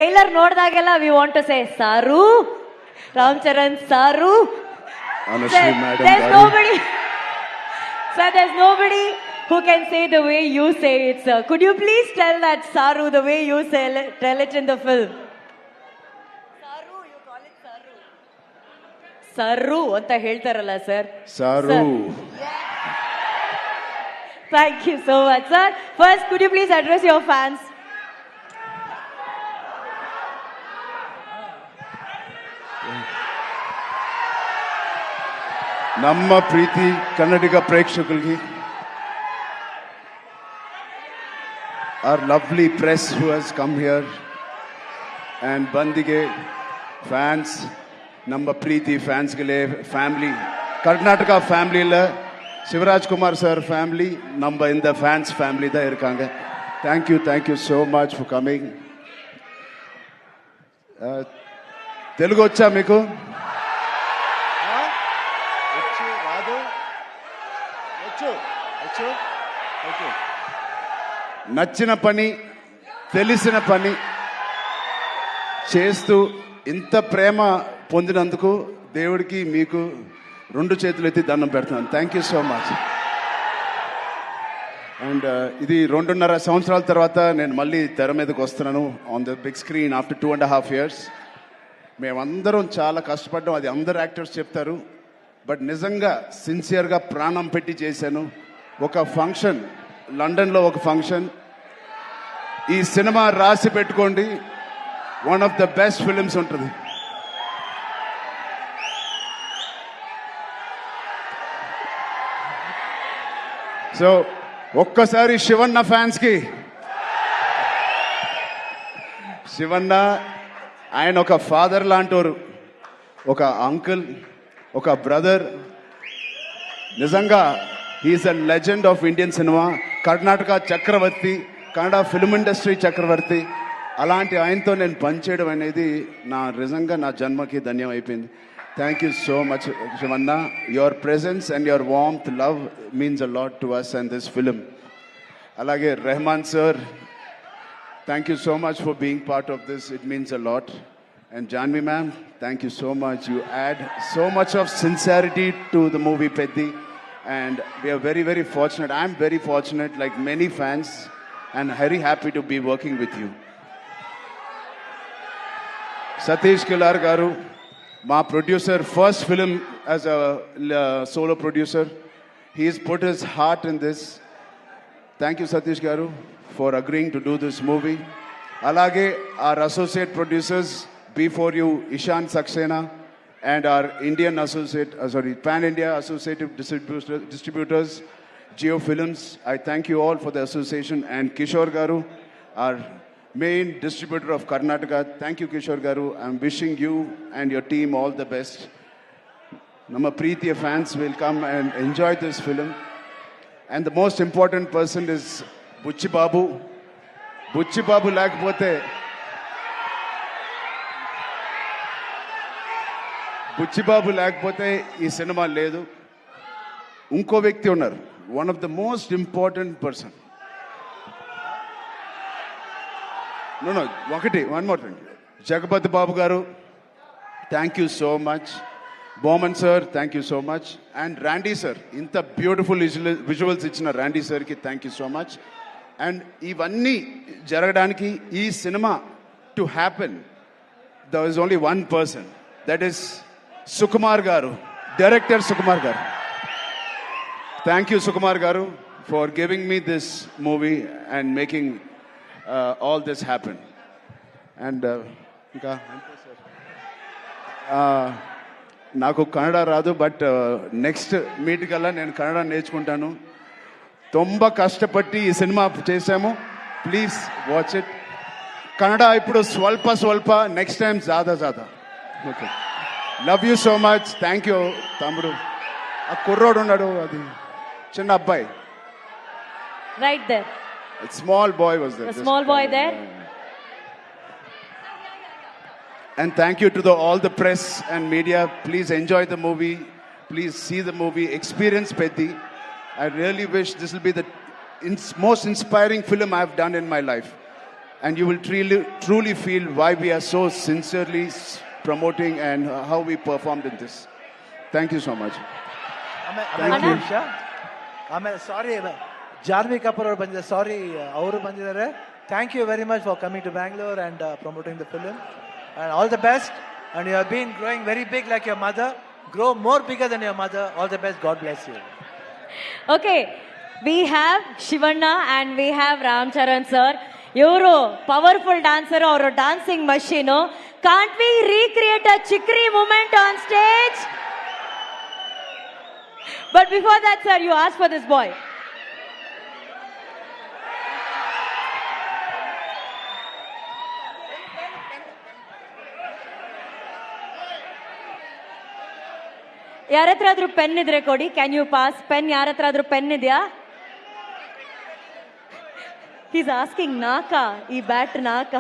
Trailer ನೋಡಿದಾಗೆಲ್ಲ we want to say sir, Ram Charan ಸಾರು. Honestly, madam, There's nobody, sir, there's nobody who can say the way you say it, sir. Could you please tell that saru the way you tell it in the film? Saru, you call it saru. Saru anta ಹೇಳ್ತಾರಲ್ಲ sir. Saru. Thank you so much, sir. First, could you please address your fans? ನಮ್ಮ ಪ್ರೀತಿ ಕನ್ನಡಿಗ ಪ್ರೇಕ್ಷಕರಿಗೆ, our lovely press who has come here, and Bandige fans, ನಮ್ಮ ಪ್ರೀತಿ ಫ್ಯಾನ್ಸ್ಗಳೇ, family Karnataka ஃபேமிலியில் Shivarajkumar sir family நம்ம இந்த fans family தான் இருக்காங்க. Thank you so much for coming. Telugu వచ్చా మీకు? నచ్చిన పని, తెలిసిన పని చేస్తూ ఇంత ప్రేమ పొందినందుకు దేవుడికి మీకు రెండు చేతులు ఎత్తి దండం పెడుతున్నాను. Thank you so much. And ఇది 2.5 సంవత్సరాల తర్వాత నేను మళ్ళీ తెర మీదకి వస్తున్నాను on the big screen after 2.5 years. మేమందరం చాలా కష్టపడ్డాం, అది అందరు యాక్టర్స్ చెప్తారు. బట్ నిజంగా సిన్సియర్గా ప్రాణం పెట్టి చేశాను. ఒక ఫంక్షన్, లండన్లో ఒక ఫంక్షన్, ఈ సినిమా రాసి పెట్టుకోండి, one of the best films ఉంటుంది. సో ఒక్కసారి శివన్న ఫ్యాన్స్కి, శివన్న ఆయన ఒక ఫాదర్ లాంటోరు, ఒక అంకుల్, ఒక బ్రదర్. నిజంగా he's a legend of Indian cinema, Karnataka చక్రవర్తి, కన్నడ ఫిల్మ్ ఇండస్ట్రీ చక్రవర్తి. అలాంటి ఆయనతో నేను పనిచేయడం అనేది నిజంగా నా జన్మకి ధన్యం అయిపోయింది. Thank you so much Shivanna. Your presence and your warmth, love means a lot to us and this film. అలాగే Rahman sir, thank you so much for being part of this, it means a lot. And Janvi ma'am, thank you so much. You add so much of sincerity to the movie Peddi, and we are very, very fortunate. I'm very fortunate, like many fans, and very happy to be working with you. Satish Kilar garu, my producer, first film as a solo producer. He's put his heart in this. Thank you Satish garu for agreeing to do this movie. Alage our associate producers, before you, Ishan Saxena, and our Indian associate, Pan-India associative distributors, Geo Films. I thank you all for the association. And Kishore Garu, our main distributor of Karnataka. Thank you, Kishore Garu. I'm wishing you and your team all the best. Nama Preetiya fans will come and enjoy this film. And the most important person is Buchi Babu. Buchi Babu lakapothe, Buchi Babu లేకపోతే ఈ సినిమా లేదు. ఇంకో వ్యక్తి ఉన్నారు, one of the most important person. No one more thing, Jagapathi Babu garu, thank you so much. Boman sir, thank you so much. And Randy sir, ఇంత beautiful visuals ఇచ్చిన Randy సార్కి thank you so much. And ఇవన్నీ జరగడానికి, ఈ సినిమా to happen, there is only one person, that is Sukumar garu, director Sukumar garu. Thank you Sukumar garu for giving me this movie and making all this happen. And నాకు కన్నడ రాదు, but next meet కల్లా నేను కన్నడ నేర్చుకుంటాను. ತುಂಬ కష్టపట్టి ఈ cinema చేసాము. Please watch it. Kannada ఇప్పుడు స్వల్ప, నెక్స్ట్ టైం జాదా. Okay, love you so much. Thank you తమ్ముడు. ఆ కుర్రోడు ఉన్నాడు, అది చిన్న అబ్బాయి, right there, small boy was there, a small boy there. And thank you to all the press and media. Please enjoy the movie, please see the movie, experience Peddi. I really wish this will be the most inspiring film I have done in my life. and you will truly feel why we are so sincerely promoting and how we performed in this. Thank you so much. Thank you. ಆಮೇಲೆ ಸಾರಿ ಜಾನ್ವಿ ಕಪೂರ್ ಅವರು ಬಂದಿದ್ದಾರೆ, sorry ಅವರು ಬಂದಿದ್ದಾರೆ. Thank you very much for coming to Bangalore and promoting the film and all the best. And you have been growing very big like your mother. Grow more bigger than your mother. All the best. God bless you. Okay, we have Shivanna and we have Ram Charan sir. You're powerful dancer or a dancing machine. Can't we recreate a chikri moment on stage? But before that, sir, you asked for this boy. ಯಾರ ಹತ್ರ ಆದ್ರೂ pen ಇದ್ರೆ ಕೊಡಿ. Can you pass pen? ಯಾರ ಹತ್ರ ಆದ್ರೂ pen ಇದೆಯಾ? Is asking ನಾಕ, ಈ ಬ್ಯಾಟ್ ನಾಕ.